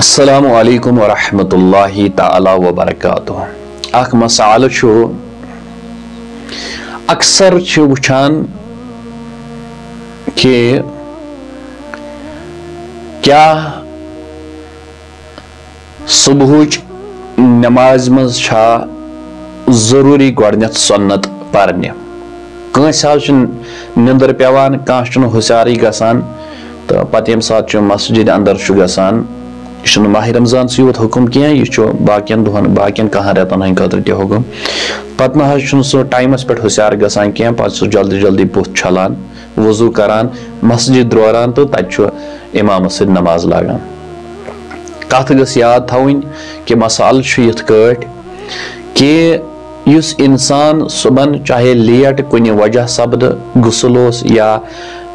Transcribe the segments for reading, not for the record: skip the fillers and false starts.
अस्सलामु अलैकुम वरहमतुल्लाहि ताला वबरकातुहू। अख मसाल अक्सर वुछान कि क्या सुबहुच नमाज मज छा जरूरी गोडनेथ सुन्नत परने। कंस निंदर पेवान कह हुशारी गसान तो पत यम सात मस्जिद अंदर गसान यह माह रमजान यूत हुक्म कह यह बाकियन दुहन बाकियन कहां रेतन हंद खतर तह हुक्म पत ना सह टाइमस पे हुशार गसान कह पे सह जल्दी जल्दी बुथ छलान वजू करान मस्जिद द्रोरान तो तत इमाम सद नमाज लागान। कत गस याद थवन कि मसाल यथ कट कि युस इंसान सुबन चाहे लेट कुन वजह सपद गुसल या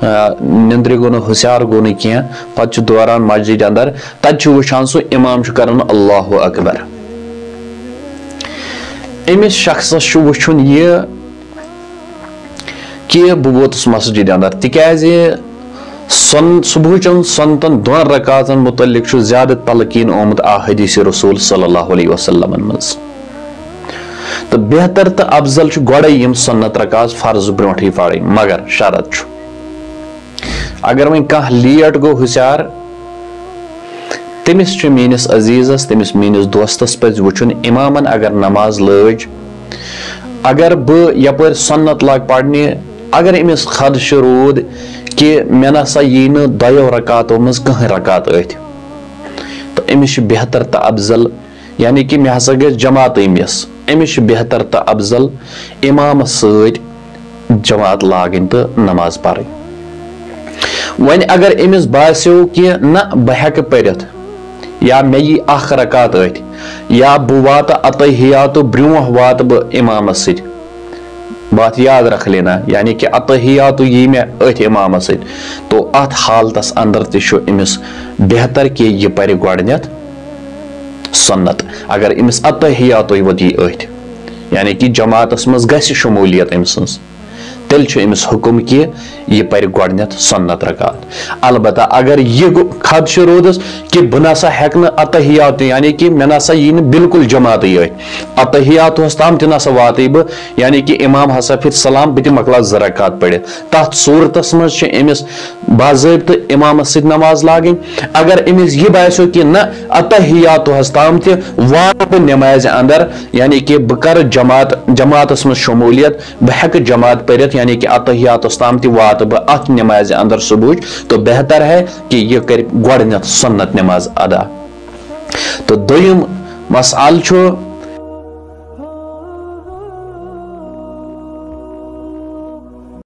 निंद्र गो हुशार गो न कह पे दौरान मस्जिद अंदर तत वुछान सह इमाम कर अल्लाहु अकबर। अमिस शख्स वुछुन यह कि बह वोतुस मस्जिद अंदर तिकाज सुबह सन्नतन दोन रकातन मुतल्लिक ज्यादा तलकीन आमुत आ हदीस रसूल सल्लल्लाहु अलैहि वसल्लम मज तो बेहतर तो अफजल गोड़े यम सुन्नत रकात फर्ज ब्रोठी पढ़ मगर शरत अगर वह कह लेट गो हुशार तमिस मीनिस अजीजस तमिस मीनिस दोस्तस पे वुछुन इमामन अगर नमाज लज अगर बह यपर सुन्नत लाग पढ़ने अगर अमिस खदश रूद कि मे नसा यी न दयो रकातों मज कह रकात अथ तो अमिस बेहतर तो अफजल यानी कि मे हसा गई जमात मिस अमिस बेहतर तो अफजल इमाम सद जमात लागन तो नमाज पढ़। वन अगर अमिस बास्यो कि न बह हेक पढ़ित या मे यी अख रकात अथ या बह वात अतहियात ब्रोह वात बह इमाम सद बात याद रख लेना यानी कि अतहियात यी मे अथ इमाम सद तो अत हालतस अंदर तमिस बेहतर कि यह पढ़ गोडनेथ सुन्नत अगर अमिस अतहियात वत यी अथ यानी कि जमातस मज गस शमूलियत अम सज तेल अमिस हुक्म कि यह पढ़ गोडनेथ सुन्नत रकात। अलबत्ता अगर यह खदश रोदस कि बह नसा हेक न अतहियात यानी कि मे नसा यी न बिल्कुल जमात अतहियात ताम तह नसा वात बह यानी कि इमाम हसा फिर सलाम बह मकला ज रकात पढ़ तथ सूरतस मज अमिस बाज़ाब्त इमाम सद नमाज लागन। अगर अमिस यह बास्यो कि न अतहियात ताम तह वात बह नमाज अंदर यानी कि बह कर जमातस मज शमूलियत बह हेक जमात पढ़ यानी कि अतहियात ताम तह वात बह अत नमाज अंदर सुबह तो बेहतर है कि यह कर गोडनेथ सुन्नत नमाज अदा। तो दोयम मसाल